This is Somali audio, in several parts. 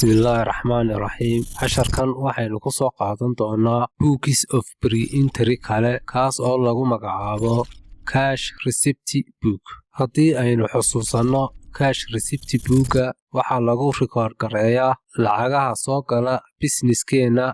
Bismillahirrahmanirrahiim. Casharkan waxaynu ku soo qaadan doonaa Books of Pre-Entry kale kaas oo lagu magacaabo Cash Receipt Book. Haddii aynu xusuusanno Cash Receipt Book-ga waxaa lagu record gareeyaa lacagaha soo gala business-keena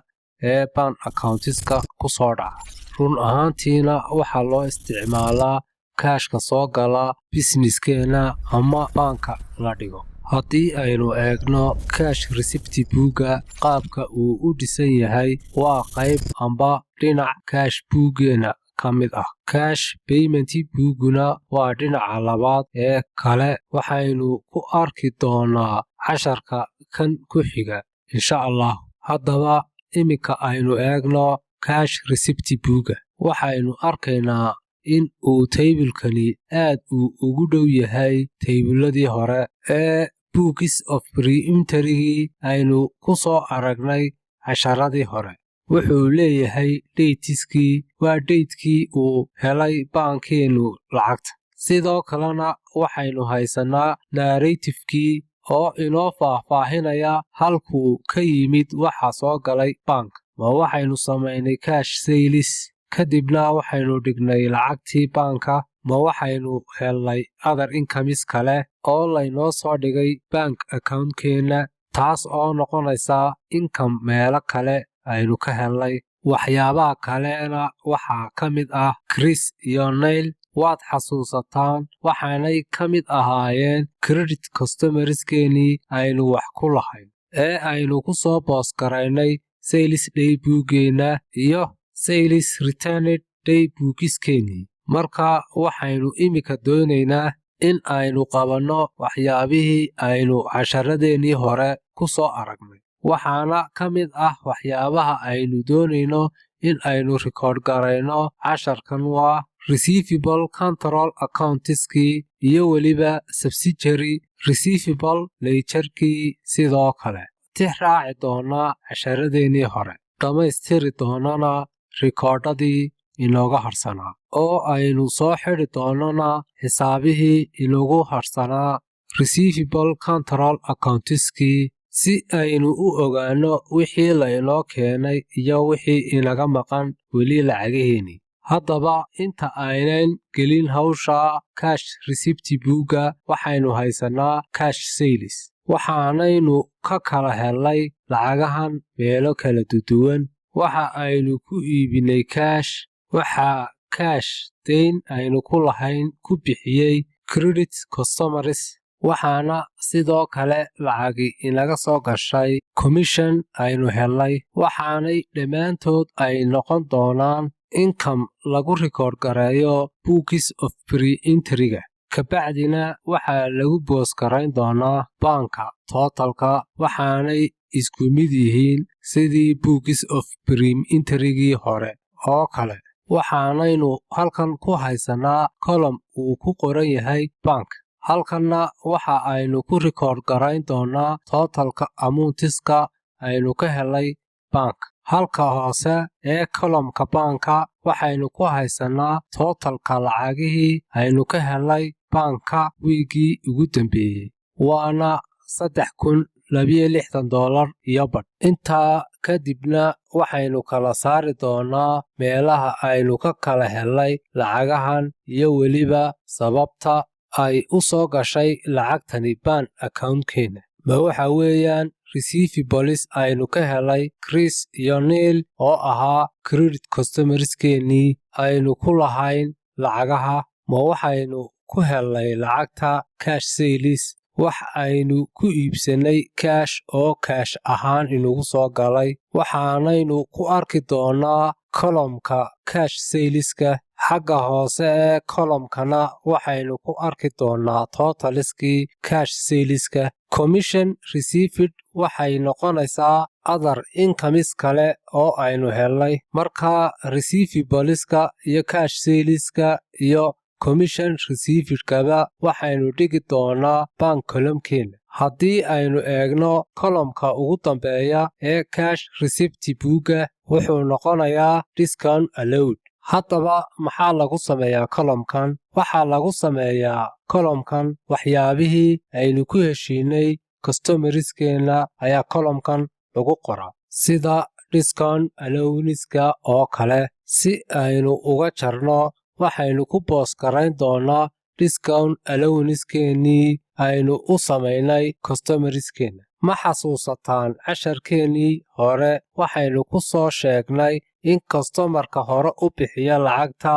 ee bank accounts-ka ku soo dhaca. Run ahaantiina waxaa loo isticmaalaa cash-ka soo gala business-keena ama banka la dhigo. Haddii aynu eegno Cash Receipt Book-ga qaabka uu u dhisan yahay waa qayb amba dhinac cash book-geena ka mid ah. Cash Payment Book-guna waa dhinaca labaad ee kale waxaynu ku arki doonaa casharka kan ku xiga insha Allah. Haddaba iminka aynu eegno Cash Receipt Book-ga waxaynu arkaynaa in uu table-kani aad ugu dhow yahay table-ladii hore ee Books of Pre-Entry aynu ku soo aragnay casharadii hore. Wuxuu leeyahay dateskii waa datekii uu helay bankeenu lacagta. Sidoo kalena waxaynu haysanaa narrative-kii oo inoo faahfaahinaya halkuu ka yimid waxa soo galay bank. Ma waxaynu samaynay cash sales kadibna waxaynu dhignay lacagtii banka. Ma waxaynu helnay other incomes kale oo laynoo soo dhigay bank account-keena taas oo noqonaysa income meelo kale aynu ka helnay. Waxyaabaha kalena waxaa ka mid ah Chris iyo Neil waad xasuusataan waxaanay ka mid ahaayeen credit customers-keenii aynu wax ku lahayn ee aynu ku soo boos garaynay sales day book-geena iyo sales returned day books-keenii. Marka waxaynu iminka doonaynaa in aynu qabanno waxyaabihii aynu casharadeenii hore ku soo aragnay. Waxaana ka mid ah waxyaabaha aynu doonayno in aynu record garayno casharkan waa receivable control accounts-kii iyo weliba subsidiary receivable ledger-kii sidoo kale. Tix raaci doonaa casharadeenii hore. Dhammaystiri doonana recordadii inooga harsanaa oo aynu soo xidhi doonana xisaabihii inoogu harsanaa receivable control accounts-kii si aynu u ogaano wixii laynoo keenay iyo wixii inaga maqan weli lacageeni. Haddaba inta aynan gelin hawsha Cash Receipt Book-ga waxaynu haysanaa cash sales. Waxaanaynu ka kala helnay lacagahan meelo kala duwan. Waxa aynu ku iibinay cash. Waxaa cash dayn aynu ku lahayn ku bixiyey credit customers. Waxaana sidoo kale lacagi inaga soo gashay commission aynu helnay. Waxaanay dhammaantood ay noqon doonaan income lagu record gareeyo Books of Pre-Entry-ga. Kabacdina waxaa lagu boos garayn doonaa banka totalka waxaanay isku mid yihiin sidii Books of Pre-Entry-gii hore oo kale. Waxaanaynu halkan ku haysanaa column uu ku qoran yahay bank. Halkanna waxa aynu ku record garayn doonaa totalka amounts-ka aynu ka helay bank. Halka hoose ee column-ka banka waxaynu ku haysanaa totalka lacagihii aynu ka helay banka wiigii ugu dambeeyey. Waana $3,062 iyo badh. Intaa kadibna waxaynu kala saari doonaa meelaha aynu ka kala helnay lacagahan iyo weliba sababta ay u soo gashay lacagtani bank account-keena. Ma waxa weeyaan receivables aynu ka helay Chris iyo Neil oo ahaa credit customers-keenii aynu ku lahayn lacagaha. Ma waxaynu ku helnay lacagta cash sales wax aynu ku iibsanay cash oo cash ahaan inugu soo galay. Waxaanaynu ku arki doonaa column-ka cash sales-ka. Xagga hoose ee column-kana waxaynu ku arki doonaa totals-kii cash sales-ka. Commission received waxay noqonaysaa other incomes kale oo aynu helnay. Marka receivables-ka iyo cash sales-ka iyo commission received-kaba waxaynu dhigi doonaa bank column-keena. Haddii aynu eegno column-ka ugu dambeeya ee Cash Receipt Book-ga wuxuu noqonayaa discount allowed. Haddaba maxaa lagu sameeyaa column-kan? Waxaa lagu sameeyaa column-kan waxyaabihii aynu ku heshiinay customerskeena ayaa columnkan lagu qoraa sida discount allowance-ka oo kale. Si aynu uga jarno, waxaynu ku boos garayn doonaa discount allowance-keenii aynu u samaynay customerskeena. Ma xasuusataan casharkeenii hore waxaynu ku soo sheegnay in customerka hore u bixiya lacagta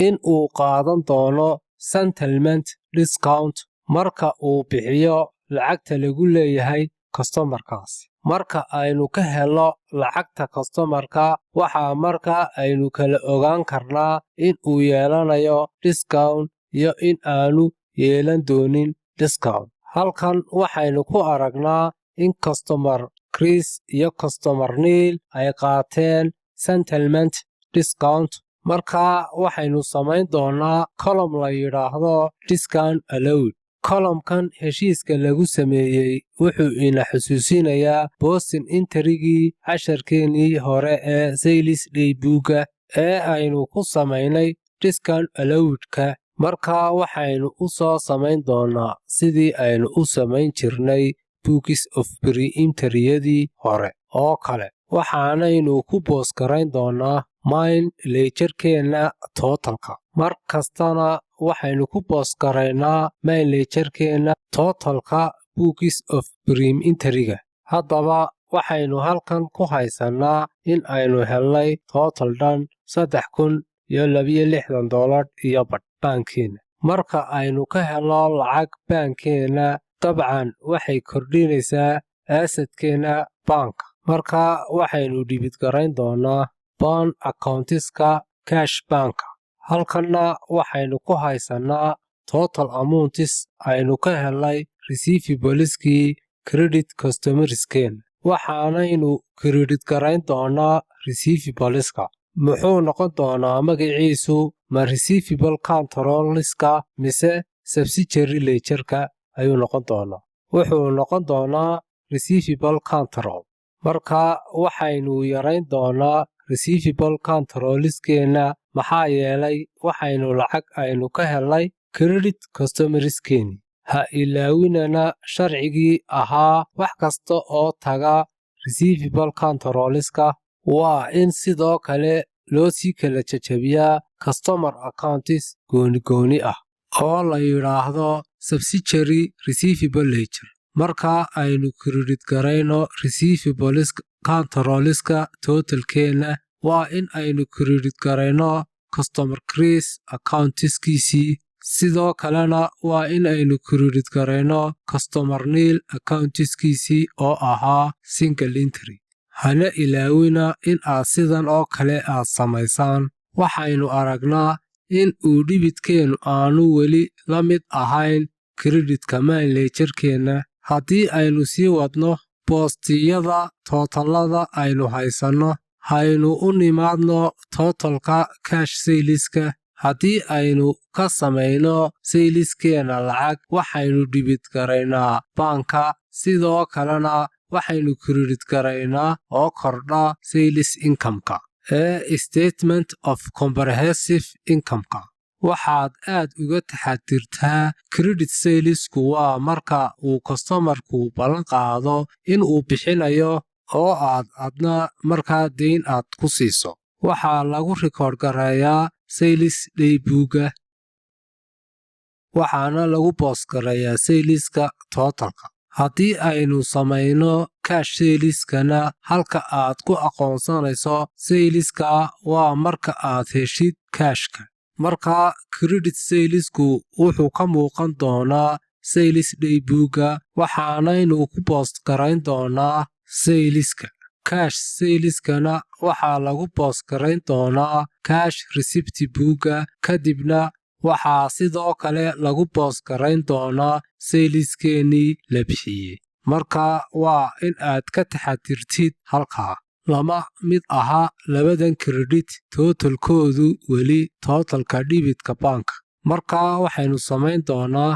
in uu qaadan doono settlement discount marka uu bixiyo lacagta lagu leeyahay customerkaasi. Marka aynu ka helo lacagta customerka, waxaa markaa aynu kala ogaan karnaa in uu yeelanayo discount iyo in aanu yeelan doonin discount. Halkan waxaynu ku aragnaa in customer Chris iyo customer Neil ay qaateen settlement discount. Markaa waxaynu samayn doonaa column la yiraahdo discount allowed. Columnkan heshiiska lagu sameeyay wuxuu ina xusuusinayaa posting entry-gii casharkeenii hore ee sales daybook-ga ee aynu ku samaynay discount allowed-ka. Markaa waxaynu u soo samayn doonaa sidii aynu u samayn jirnay books of pre-entry-yadii hore oo kale. Waxaanaynu ku boos garayn doonaa main ledger-keena totalka. Mar kastana waxaynu ku boos garaynaa main ledger-keena totalka books of pre-entry-ga. Haddaba waxaynu halkan ku haysanaa in aynu helnay total dhan $3,062 iyo badh baankeena. Marka aynu ka helo lacag baankeena, dabcan waxay kordhinaysaa asset-keena baanka. Markaa waxaynu dhibid garayn doonaa bond accounts-ka cash banka. Halkanna waxaynu ku haysanaa total amounts aynu ka helnay receivables-kii credit customerskeena. Waxaanaynu credit garayn doonaa receivables-ka. Muxuu noqon doonaa magaciisu? Ma receivable control-ka mise subsidiary ledger-ka ayuu noqon doonaa? Wuxuu noqon doonaa receivable control. Markaa waxaynu yarayn doonaa receivable control-skeena maxaa yeelay waxaynu lacag aynu ka helnay credit customerskeeni. Ha ilaawinana sharcigii ahaa wax kasta oo taga receivable control-ka waa in sidoo kale loo sii kala jajabiyaa customer accounts gooni ah oo la yiraahdo subsidiary receivable ledger. Markaa aynu credit garayno receivables control-ka totalkeena, waa in aynu credit garayno customer Chris accountskiisii. Sidoo kalena waa in aynu credit garayno customer Neil accountskiisii oo ahaa single entry. Hana ilaawina in aad sidan oo kale aad samaysaan. Waxaynu aragnaa in uu dhibidkeenu aanu weli la mid ahayn credit-ka main ledger-keena. Haddii aynu sii wadno boostiyada totalada aynu haysanno, haynu u nimaadno totalka cash sales-ka. Haddii aynu ka samayno sales-keena lacag, waxaynu dhibid garaynaa baanka. Sidoo kalena waxaynu credit garaynaa oo kordha sales income-ka ee statement of comprehensive income-ka. Waxaad aad uga taxadirtaa credit sales-ku waa marka uu customerku ballan qaado in uu bixinayo oo adna markaa deyn aad ku siiso. Waxaa lagu record gareeyaa sales daybook-ga waxaana lagu boos gareeyaa sales-ka totalka. Haddii aynu samayno cash sales-kana, halka aad ku aqoonsanayso sales-ka waa marka aad heshid cash-ka. Markaa credit sales-ku wuxuu ka muuqan doonaa sales daybook-ga waxaanaynu ku boos garayn doonaa sales-ka. Cash sales-kana waxaa lagu boos garayn doonaa cash receipt book-ga. Kadibna waxaa sidoo kale lagu boos garayn doonaa sales-keenii la bixiyey. Markaa waa in aad ka taxadirtid halkaa. Lama mid aha labadan credit totalkoodu weli totalka dhibidka baanka. Markaa waxaynu samayn doonaa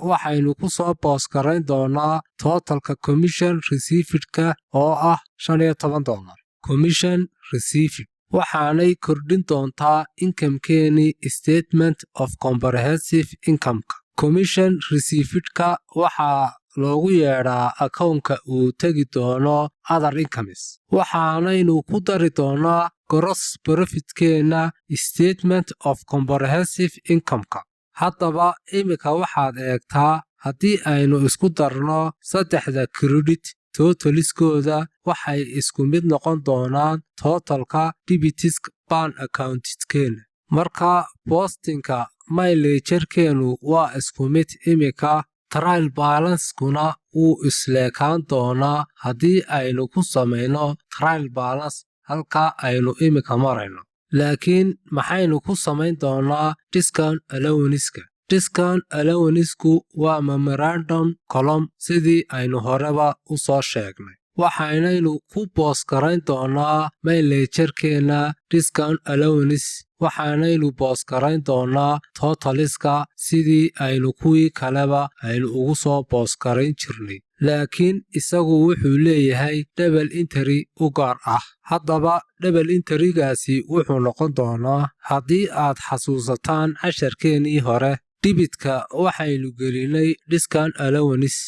waxaynu ku soo boos garayn doonaa totalka commission received-ka oo ah $15. Commission received waxaanay kordhin doontaa income-keenii statement of comprehensive income-ka. Commission received-ka waxaa loogu yeedhaa akoonka uu tegi doono other incomes waxaanaynu ku dari doonaa gross profit-keenna statement of comprehensive income-ka haddaba imika waxaad eegtaa haddii aynu isku darno saddexda credit totaliskooda waxay isku mid noqon doonaan totalka debitisk bank account-keena marka postinka mileagerkeenu waa isku mid imika trial balance-kuna wuu isleekaan doonaa haddii aynu ku samayno trial balance halka aynu imika marayno laakiin maxaynu ku samayn doonaa discount allowance-ka discount allowance-ku waa memorandum column sidii aynu horeba u soo sheegnay waxaanaynu ku boos garayn doonaa mileagerkeena discount allowance waxaanaynu boos garayn doonaa totaliska sidii aynu kuwii kaleba aynu ugu soo boos garayn jirnay laakiin isagu wuxuu leeyahay double entry u gaar ah haddaba double entry-gaasi wuxuu noqon doonaa haddii aad xasuusataan casharkeenii hore debitka waxaynu gelinay discount allowance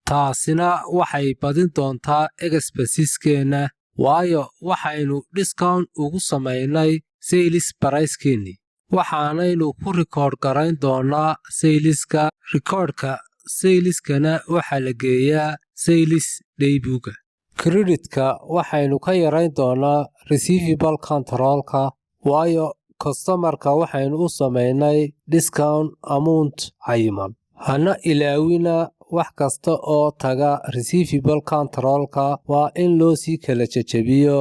taasina waxay badin doontaa expenses-keena waayo waxaynu discount ugu samaynay sales price-keennii waxaanaynu ku rikoodh garayn doonaa saleska rikoodhka saleskana waxaa la geeyaa sales daybuga creditka waxaynu ka yarayn doonaa receivable control-ka waayo customerka waxaynu u samaynay discount amount cayiman hana ilaawina wax kasta oo taga receivable control-ka waa in loo sii kala jajabiyo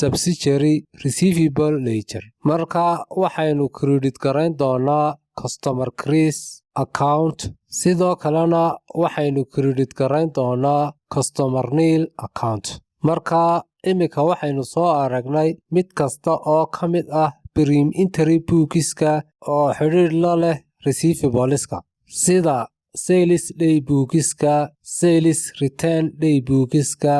subsidiary receivable ledger marka waxaynu credit garayn doonaa customer crease account sidoo kalena waxaynu credit garayn doonaa customer nil account marka imika waxaynu soo aragnay mid kasta oo ka mid ah prim entry bookska oo xidhiidh la leh receivables-ka sida sales day bookska sales return day bookska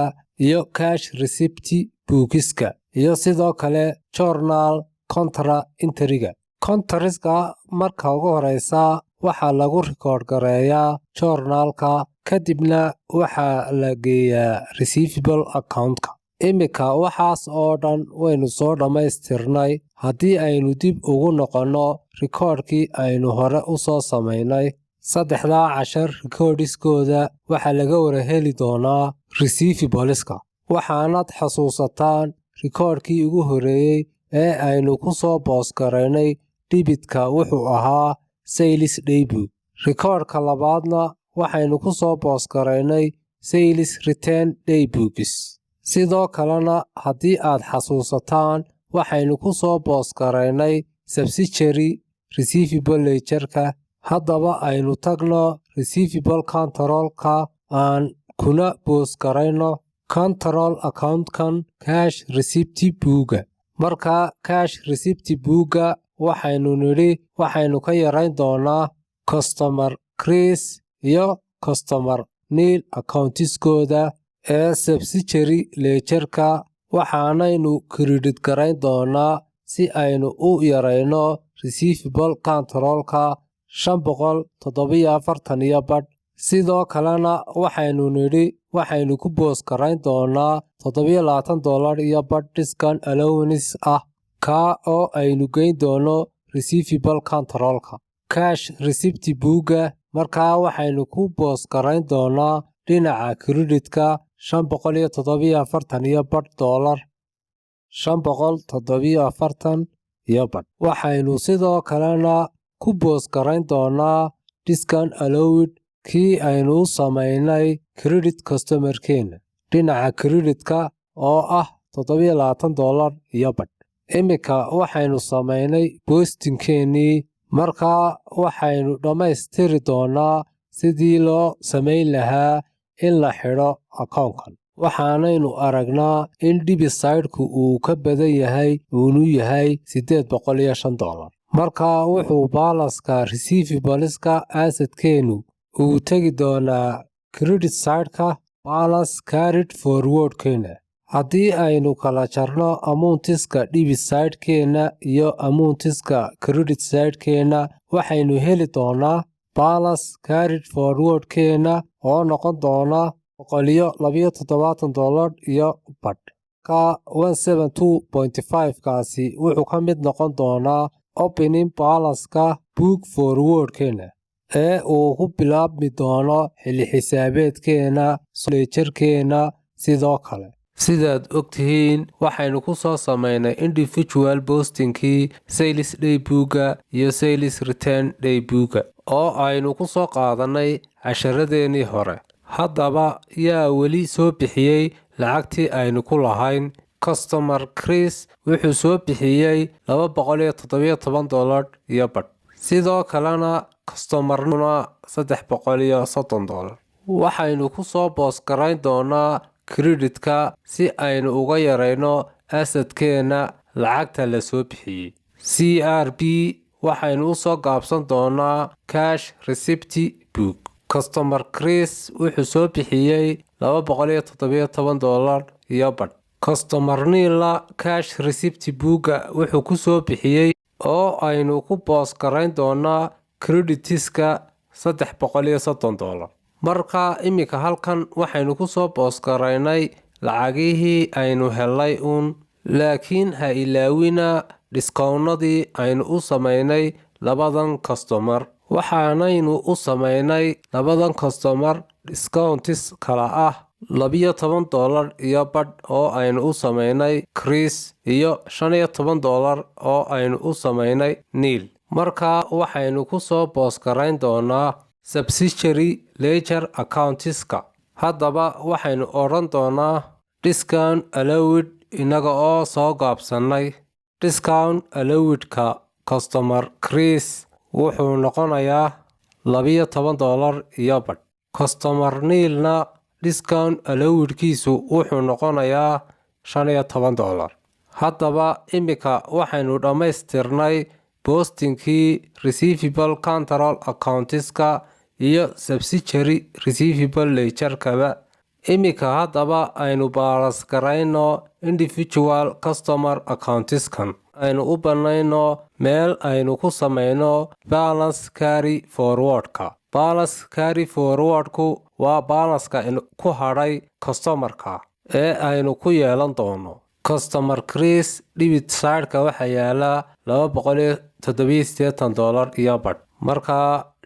iyo cash receipt bookska iyo sidoo kale journal contra entry-ga contraska marka ugu horeysa waxaa lagu rikoodh gareeyaa journalka kadibna waxaa la geeyaa receivable account-ka imika waxaas oo dhan waynu soo dhammaystirnay haddii aynu dib ugu noqonno rikoodhkii aynu hore u soo samaynay saddexdaa cashar rikoodhiskooda waxaa laga wara heli doonaa receivables-ka waxaanad xasuusataan rikoodhkii ugu horeeyey ee aynu ku soo boos garaynay debitka wuxuu ahaa sales daybook rikoodhka labaadna waxaynu ku soo boos garaynay sales return daybooks sidoo kalena haddii aad xasuusataan waxaynu ku soo boos garaynay subsidiary receivable ledger-ka haddaba aynu tagno receivable control-ka aan kuna boos garayno control account-kan cash receipt book-ga marka cash receipt book-ga waxaynu nidhi waxaynu ka yarayn doonaa customer crease iyo customer nil accountiskooda ee subsidiary ledger-ka waxaanaynu credit garayn doonaa si aynu u yarayno receivable control-ka 547 sidoo kalena waxaynu nidhi waxaynu ku boos garayn doonaa $27 discount allowance ah kaa oo aynu geyn doono receivable control-ka cash receipt book-ga markaa waxaynu ku boos garayn doonaa dhinaca creditka $547 waxaynu sidoo kalena ku boos garayn doonaa discount allowed kii aynu u samaynay credit customer-keena dhinaca creditka oo ah $27 imika waxaynu samaynay boostinkeennii markaa waxaynu dhammaystiri doonaa sidii loo samayn lahaa in la xidho akoonkan waxaanaynu aragnaa in debit-side-ku uu ka badan yahay uunu yahay $805 markaa wuxuu baalaska receivables-ka asset-keenu uu tegi doonaa credit side-ka balance carried forward-keena haddii aynu kala jarno amountiska debit side-keena iyo amountiska credit side-keena waxaynu heli doonaa balance carried forward keena oo noqon doona $172 iyo badh ka 172.5 kaasi wuxuu ka mid noqon doonaa opening balance-ka book forward keena ee uu ku bilaabmi doono xilli xisaabeedkeena ledger-keena sidoo kale sidaad ogtihiin waxaynu ku soo samaynay individual postingkii sales daybook-ga iyo sales return daybook-ga oo aynu ku soo qaadanay casharadeenii hore haddaba yaa weli soo bixiyey lacagtii aynu ku lahayn customer Chris wuxuu soo bixiyey $217 iyo badh sidoo kalena customer-nuna $330 waxaynu ku soo boos garayn doonaa credit-ka si aynu uga yarayno asset-keena lacagta la soo bixiyey CRB waxaynu u soo gaabsan doonaa cash receipt book customer Chris wuxuu soo bixiyey $217 iyo badh customer Neil cash receipt book wuxuu ku soo bixiyey oo aynu ku boos garayn doonaa credit-iska $330 marka imika halkan waxaynu ku soo boos garaynay lacagihii aynu helay laakiin ha ilaawina discount-nadii aynu u samaynay labadan customer waxaanaynu u samaynay labadan customer discounts kala ah $12 iyo badh oo aynu u samaynay Chris iyo $15 oo aynu u samaynay Neil marka waxaynu ku soo boos garayn doonaa subsidiary ledger accounts-ka haddaba waxaynu odhan doonaa discount allowed inaga oo soo gaabsanay discount allowed-ka customer Chris wuxuu noqonayaa $12 iyo badh customer Neilna discount allowed-kiisu wuxuu noqonayaa $15 haddaba imika waxaynu dhammaystirnay postingkii receivable control accounts-ka iyo subsidiary receivable ledger-kaba imika haddaba aynu balance garayno individual customer accounts-kan aynu u banayno meel aynu ku samayno balance carry forward-ka balance carry forward-ku waa balance-ka ku hadhay customer-ka ee aynu ku yeelan doono customer Chris debit side-ka waxaa yaala $287 iyo badh marka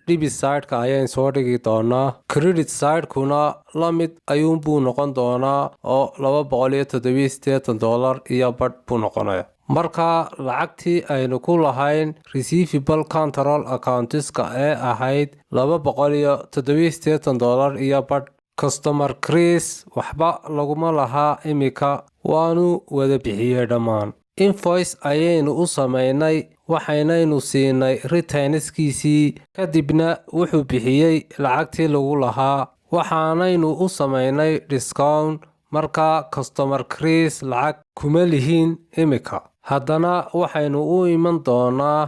debit side-ka ayaan soo dhigi doonaa credit side-kuna la mid ayuunbuu noqon doonaa oo $287 iyo badh buu noqonaya marka lacagtii aynu ku lahayn receivable control accounts-ka ee ahayd $287 iyo badh customer Chris waxba laguma lahaa imika waanu wada bixiyey dhammaan invoice ayaynu u samaynay waxaynaynu siinay returns-kiisii kadibna wuxuu bixiyey lacagtii lagu lahaa waxaanaynu u samaynay discount marka customer Chris lacag kuma lihiin imika haddana waxaynu u iman doonaa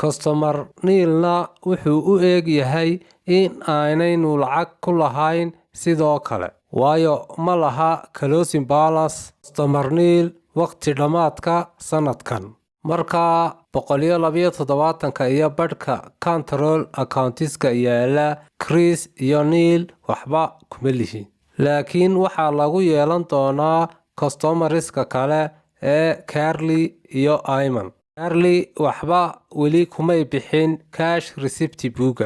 customer Neilna wuxuu u eeg yahay in aanaynu lacag ku lahayn sidoo kale waayo ma laha closing balance customer Neil waqti dhammaadka sanadkan marka $172 iyo badhka control accounts-ka yaala Chris iyo Neil waxba kuma lihiin laakiin waxaa lagu yeelan doonaa customerska kale ee Carly iyo Ayman Carly waxba weli kumay bixin cash receipt book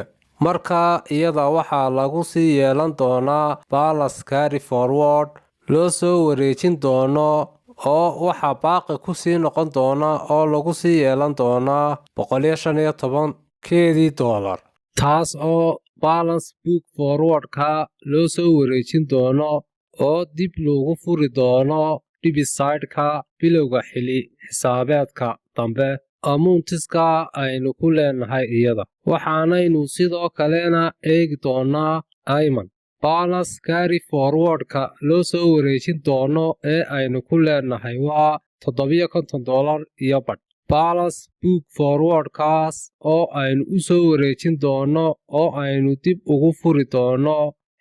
marka iyada waxaa lagu sii yeelan doonaa balance carry forward loo soo wareejin doono oo waxaa baaqi ku sii noqon doona oo lagu sii yeelan doonaa $115 taas oo balance book forward-ka loo soo wareejin doono oo dib loogu furi doono debit side-ka bilowga xilli xisaabeedka dambe amounts-ka aynu ku leenahay iyada waxaanaynu sidoo kalena eegi doonaa Ayman balance carry forward-ka loo soo wareejin doono ee aynu ku leenahay waa $750 iyo badh balance book forward-kaas oo aynu u soo wareejin doono oo aynu dib ugu furi doono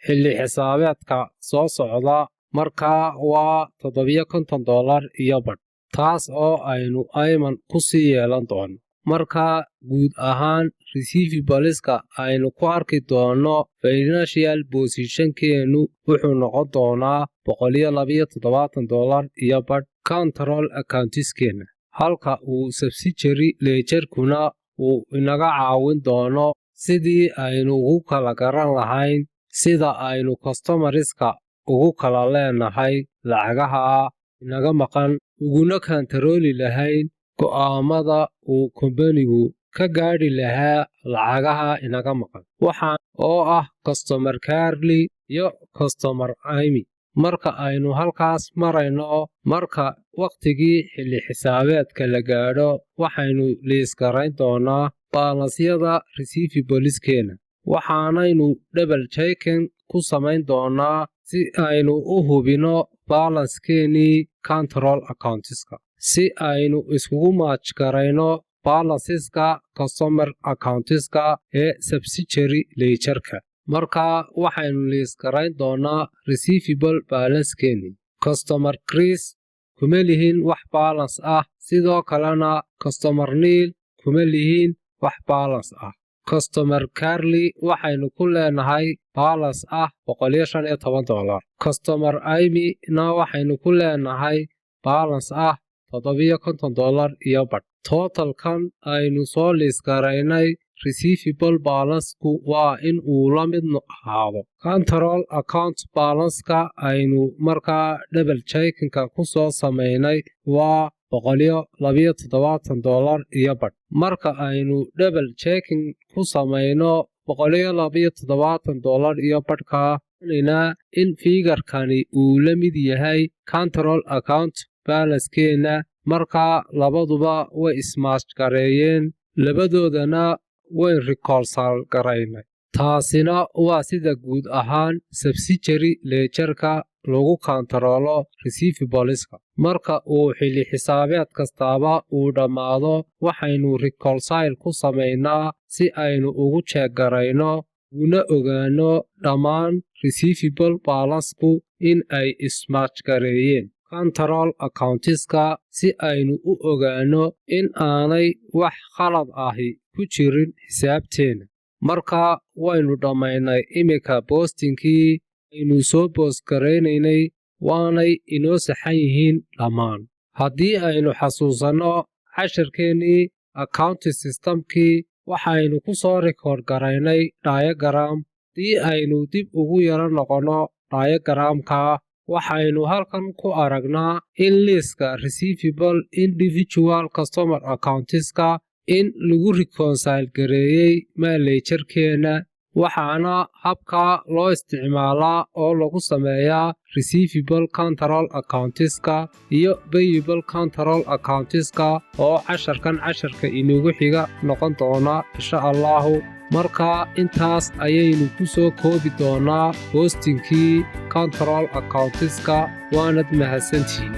xilli xisaabeedka soo socda markaa waa $750 iyo badh taas oo aynu Ayman ku sii yeelan doono marka guud ahaan receivables-ka aynu ku arki doono financial position-keenu wuxuu noqon doonaa $127 iyo badh control accounts-keena halka uu subsidiary ledger-kuna uu inaga caawin doono sidii aynu ugu kala garan lahayn sida aynu customerska ugu kala leenahay lacagaha inaga maqan uguna kantarooli lahayn go'aamada uu kumbanigu ka gaadhi lahaa lacagaha inaga maqan waxaan oo ah customer carely iyo customer imi marka aynu halkaas marayno marka waqtigii xilli xisaabeedka la gaadho waxaynu liiskarayn doonaa balansyada receivables-keena waxaanaynu double checking ku samayn doonaa si aynu u hubino balanskeenii control accounts-ka si aynu iskugu match garayno balanceska customer accounts-ka ee subsidiary ledger-ka marka waxaynu liiskarayn doonaa receivable balance-keeni customer crease kuma lihiin wax balance ah sidoo kalena customer nil kuma lihiin wax balance ah customer carely waxaynu ku leenahay balance ah $115 customer imi na waxaynu ku leenahay balance ah $750 iyo badh totalkan aynu soo liiskaraynay receivable balance-ku waa in uu la mid ahaado control account balance-ka aynu markaa double checking-ka ku soo samaynay waa $127 iyo badh marka aynu double checking ku samayno $127 iyo badhka in figure-kani uu la mid yahay control account balance-keena markaa labaduba way ismatch gareeyeen labadoodana way reconcile garaynay taasina waa sida guud ahaan subsidiary ledger-ka lagu kantaroolo receivables-ka marka uu xilli xisaabeed kastaaba uu dhammaado waxaynu reconcile ku samaynaa si aynu ugu jeegarayno una ogaano dhammaan receivable balance-ku in ay ismatch gareeyeen control accounts-ka si aynu u ogaano in aanay wax khalad ahi ku jirin xisaabteena marka waynu dhammaynay imika boostingkii aynu soo boostgaraynaynay waanay inoo saxan yihiin dhammaan haddii aynu xasuusanno casharkeennii accounting systemkii waxaynu ku soo rikoord garaynay diagram haddii aynu dib ugu yaro noqonno diagramka waxaynu halkan ku aragnaa in liiska receivable individual customer accounts-ka in lagu reconcile gareeyey manager-keena waxaana habka loo isticmaalaa oo lagu sameeyaa receivable control accounts-ka iyo payable control accounts-ka oo casharka inugu xiga noqon doona insha Allahu marka intaas ayaynu ku soo koobi doonaa boostingkii control accounts-ka waanad mahadsantihiin